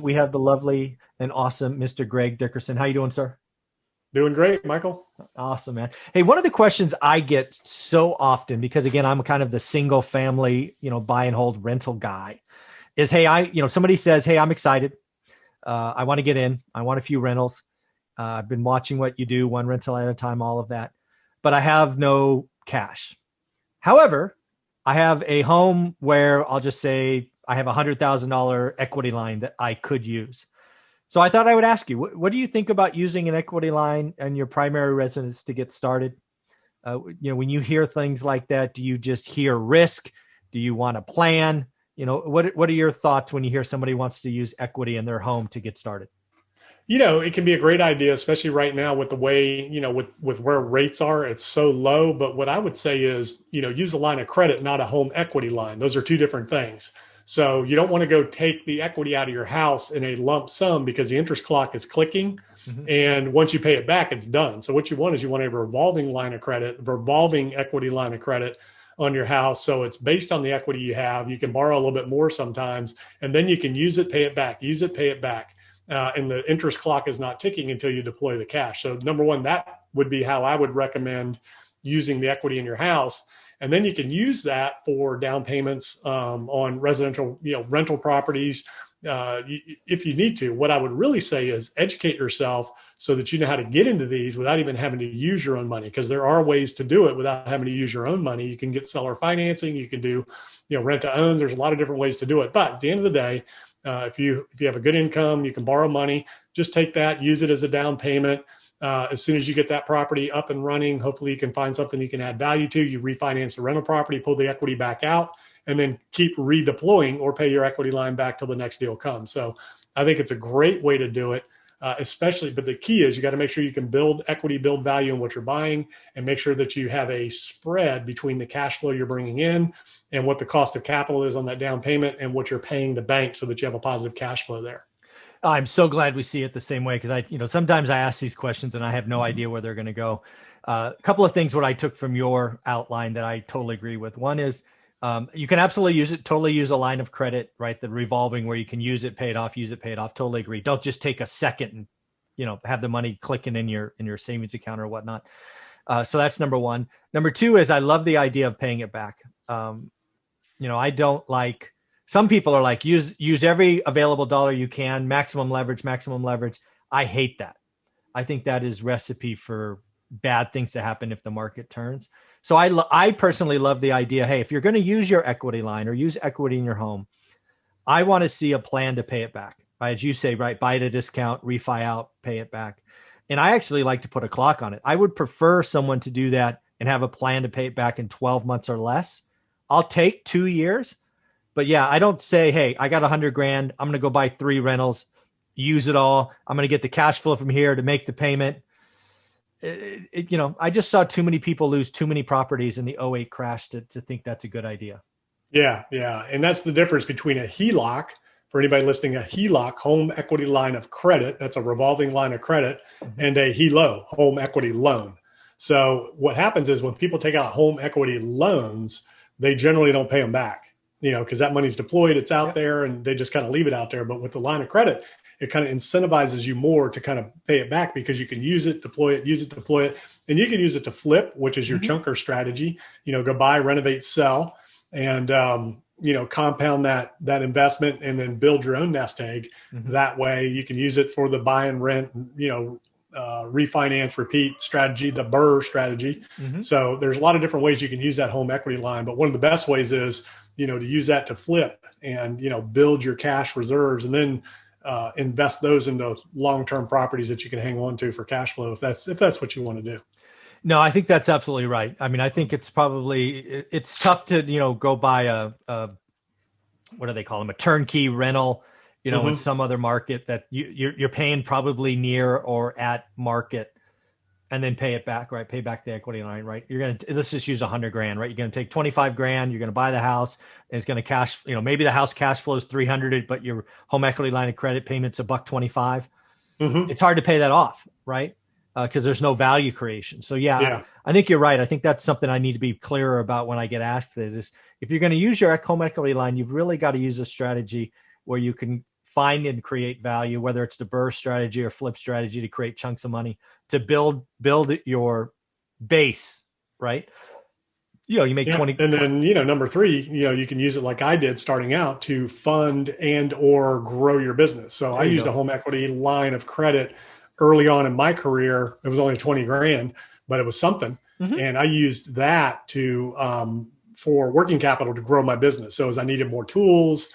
we have the lovely and awesome Mr. Greg Dickerson. How you doing, sir? Doing great, Michael. Awesome, man. Hey, one of the questions I get so often, because again, I'm kind of the single family, buy and hold rental guy, is, hey, somebody says, hey, I'm excited. I want to get in. I want a few rentals. I've been watching what you do, one rental at a time, all of that, but I have no cash. However, I have a home where I'll just say I have $100,000 equity line that I could use. So I thought I would ask you, what do you think about using an equity line and your primary residence to get started? When you hear things like that, do you just hear risk? Do you want a plan? What are your thoughts when you hear somebody wants to use equity in their home to get started? It can be a great idea, especially right now with the way, with where rates are, it's so low. But what I would say is, use a line of credit, not a home equity line. Those are two different things. So you don't want to go take the equity out of your house in a lump sum because the interest clock is clicking. Mm-hmm. And once you pay it back, it's done. So what you want is you want a revolving line of credit, revolving equity line of credit on your house. So it's based on the equity you have. You can borrow a little bit more sometimes, and then you can use it, pay it back, use it, pay it back. And the interest clock is not ticking until you deploy the cash. So number one, that would be how I would recommend using the equity in your house. And then you can use that for down payments on residential, rental properties if you need to. What I would really say is educate yourself so that you know how to get into these without even having to use your own money, because there are ways to do it without having to use your own money. You can get seller financing. You can do, rent to owns. There's a lot of different ways to do it. But at the end of the day, if you have a good income, you can borrow money. Just take that, use it as a down payment. As soon as you get that property up and running, hopefully you can find something you can add value to. You refinance the rental property, pull the equity back out, and then keep redeploying or pay your equity line back till the next deal comes. So I think it's a great way to do it, especially. But the key is you got to make sure you can build equity, build value in what you're buying, and make sure that you have a spread between the cash flow you're bringing in and what the cost of capital is on that down payment and what you're paying the bank so that you have a positive cash flow there. I'm so glad we see it the same way, because sometimes I ask these questions and I have no idea where they're going to go. A couple of things what I took from your outline that I totally agree with. One is you can absolutely totally use a line of credit, right? The revolving where you can use it, pay it off, use it, pay it off. Totally agree. Don't just take a second and have the money clicking in your savings account or whatnot. So that's number one. Number two is I love the idea of paying it back. I don't like. Some people are like, use every available dollar you can, maximum leverage. I hate that. I think that is recipe for bad things to happen if the market turns. So I personally love the idea, hey, if you're going to use your equity line or use equity in your home, I want to see a plan to pay it back. Right? As you say, right, buy at a discount, refi out, pay it back. And I actually like to put a clock on it. I would prefer someone to do that and have a plan to pay it back in 12 months or less. I'll take 2 years. But yeah, I don't say, hey, I got $100,000. I'm going to go buy 3 rentals, use it all. I'm going to get the cash flow from here to make the payment. I just saw too many people lose too many properties in the '08 crash to think that's a good idea. Yeah. Yeah. And that's the difference between a HELOC, for anybody listening, a HELOC, home equity line of credit, that's a revolving line of credit, and a HELO, home equity loan. So what happens is when people take out home equity loans, they generally don't pay them back. Because that money's deployed, it's out there, and they just kind of leave it out there. But with the line of credit, it kind of incentivizes you more to kind of pay it back because you can use it, deploy it, and you can use it to flip, which is your chunker strategy. Go buy, renovate, sell, and compound that investment, and then build your own nest egg. Mm-hmm. That way, you can use it for the buy and rent, refinance, repeat strategy, the BRRRR strategy. Mm-hmm. So there's a lot of different ways you can use that home equity line, but one of the best ways is to use that to flip and, build your cash reserves, and then invest those into long-term properties that you can hang on to for cash flow if that's what you want to do. No, I think that's absolutely right. I mean, I think it's tough to, go buy a what do they call them? A turnkey rental, in some other market that you're paying probably near or at market, and then pay it back, right? Pay back the equity line, right? Let's just use $100,000, right? You're going to take $25,000, you're going to buy the house, and it's going to maybe the house cash flows 300, but your home equity line of credit payment's $125. Mm-hmm. It's hard to pay that off, right? Because there's no value creation. So yeah. I think you're right. I think that's something I need to be clearer about when I get asked this. Is if you're going to use your home equity line, you've really got to use a strategy where you can find and create value, whether it's the burst strategy or flip strategy to create chunks of money to build your base, right? You make 20. And then, number three, you can use it like I did starting out to fund and or grow your business. So I used a home equity line of credit early on in my career. It was only 20 grand, but it was something. Mm-hmm. And I used that for working capital to grow my business. So as I needed more tools,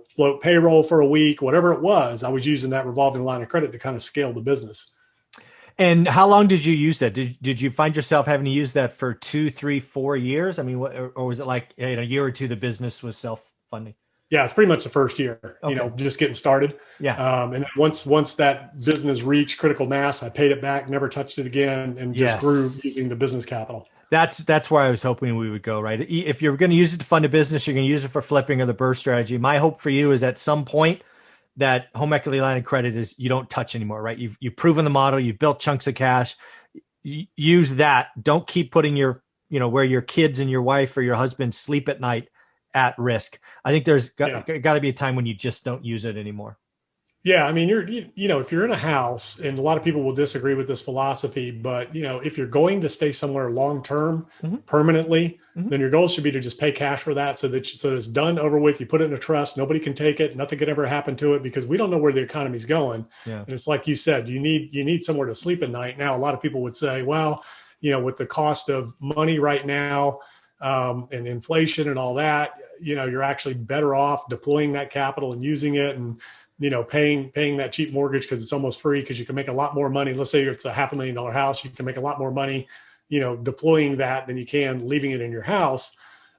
float payroll for a week, whatever it was, I was using that revolving line of credit to kind of scale the business. And how long did you use that? Did you find yourself having to use that for 2, 3, 4 years? I mean, or was it like a year or two, the business was self-funding? Yeah, it's pretty much the first year, okay. Just getting started. Yeah. And once that business reached critical mass, I paid it back, never touched it again, and just grew using the business capital. That's where I was hoping we would go, right? If you're going to use it to fund a business, you're going to use it for flipping or the burst strategy. My hope for you is at some point that home equity line of credit is you don't touch anymore, right? You've proven the model, you've built chunks of cash. Use that. Don't keep putting your, where your kids and your wife or your husband sleep at night at risk. I think there's got to be a time when you just don't use it anymore. Yeah, I mean, if you're in a house, and a lot of people will disagree with this philosophy, but if you're going to stay somewhere long term, mm-hmm. permanently, mm-hmm. then your goal should be to just pay cash for that, so it's done, over with. You put it in a trust, nobody can take it, nothing could ever happen to it, because we don't know where the economy's going. Yeah. And it's like you said, you need somewhere to sleep at night. Now, a lot of people would say, well, with the cost of money right now, and inflation and all that, you're actually better off deploying that capital and using it, and paying that cheap mortgage because it's almost free, because you can make a lot more money. Let's say it's a $500,000 house. You can make a lot more money, deploying that than you can leaving it in your house.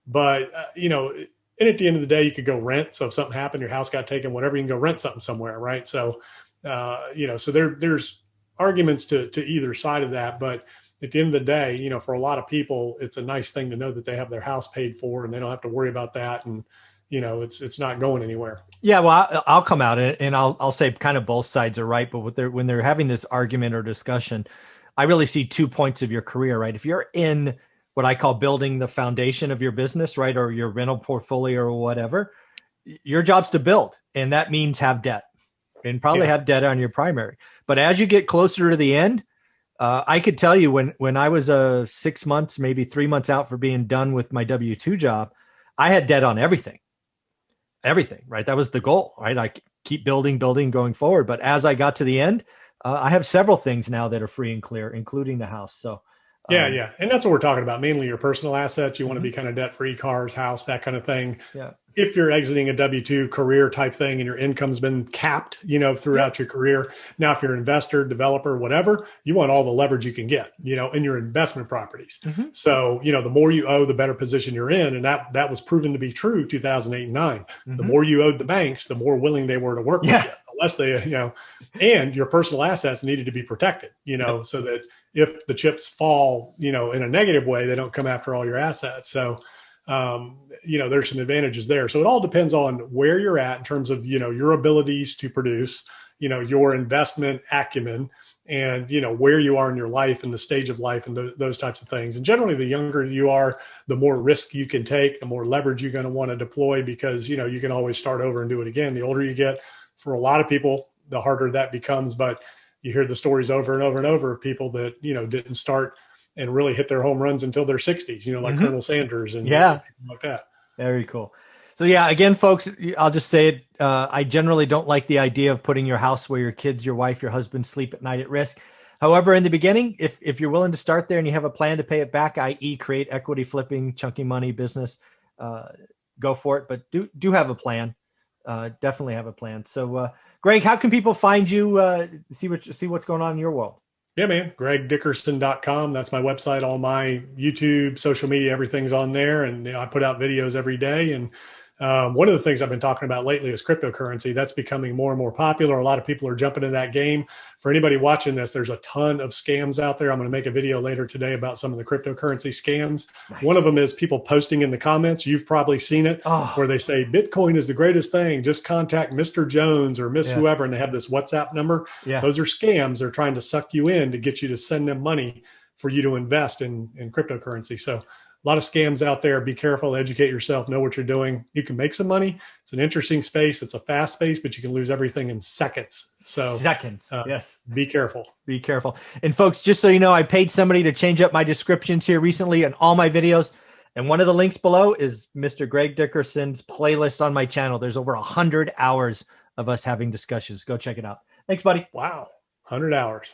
But, and at the end of the day, you could go rent. So if something happened, your house got taken, whatever, you can go rent something somewhere. Right. So, so there's arguments to either side of that. But at the end of the day, for a lot of people, it's a nice thing to know that they have their house paid for and they don't have to worry about that. And, it's not going anywhere. Yeah, well, I'll come out and I'll say kind of both sides are right, but when they're having this argument or discussion, I really see 2 points of your career, right? If you're in what I call building the foundation of your business, right, or your rental portfolio or whatever, your job's to build, and that means have debt, and probably have debt on your primary. But as you get closer to the end, I could tell you when I was 6 months, maybe 3 months out for being done with my W-2 job, I had debt on everything, right? That was the goal, right? I keep building going forward. But as I got to the end, I have several things now that are free and clear, including the house. So yeah. And that's what we're talking about. Mainly your personal assets. You want to be kind of debt-free, cars, house, that kind of thing. Yeah. If you're exiting a W-2 career type thing and your income's been capped, throughout your career. Now, if you're an investor, developer, whatever, you want all the leverage you can get, in your investment properties. Mm-hmm. So, the more you owe, the better position you're in. And that was proven to be true 2008 and 9. Mm-hmm. The more you owed the banks, the more willing they were to work with you. Unless they, and your personal assets needed to be protected, so that if the chips fall, in a negative way, they don't come after all your assets. So, there's some advantages there. So it all depends on where you're at in terms of, your abilities to produce, your investment acumen, and, where you are in your life and the stage of life and those types of things. And generally, the younger you are, the more risk you can take, the more leverage you're going to want to deploy, because, you can always start over and do it again. The older you get, for a lot of people, the harder that becomes. But you hear the stories over and over and over of people that, didn't start and really hit their home runs until their 60s, like mm-hmm. Colonel Sanders and people like that. Very cool. So again, folks, I'll just say it. I generally don't like the idea of putting your house where your kids, your wife, your husband sleep at night at risk. However, in the beginning, if you're willing to start there and you have a plan to pay it back, i.e. create equity flipping, chunky money business, go for it. But do have a plan. Definitely have a plan. So Greg, how can people find you, see what's going on in your world? Yeah, man. GregDickerson.com. That's my website. All my YouTube, social media, everything's on there. And I put out videos every day. And one of the things I've been talking about lately is cryptocurrency. That's becoming more and more popular. A lot of people are jumping in that game. For anybody watching this, there's a ton of scams out there. I'm going to make a video later today about some of the cryptocurrency scams. Nice. One of them is people posting in the comments. You've probably seen it, where they say, Bitcoin is the greatest thing. Just contact Mr. Jones or Miss whoever. And they have this WhatsApp number. Yeah. Those are scams. They're trying to suck you in to get you to send them money for you to invest in cryptocurrency. So a lot of scams out there. Be careful, educate yourself, know what you're doing. You can make some money. It's an interesting space. It's a fast space, but you can lose everything in seconds. So seconds. Yes. Be careful. Be careful. And folks, just so you know, I paid somebody to change up my descriptions here recently on all my videos. And one of the links below is Mr. Greg Dickerson's playlist on my channel. There's over 100 hours of us having discussions. Go check it out. Thanks, buddy. Wow. 100 hours.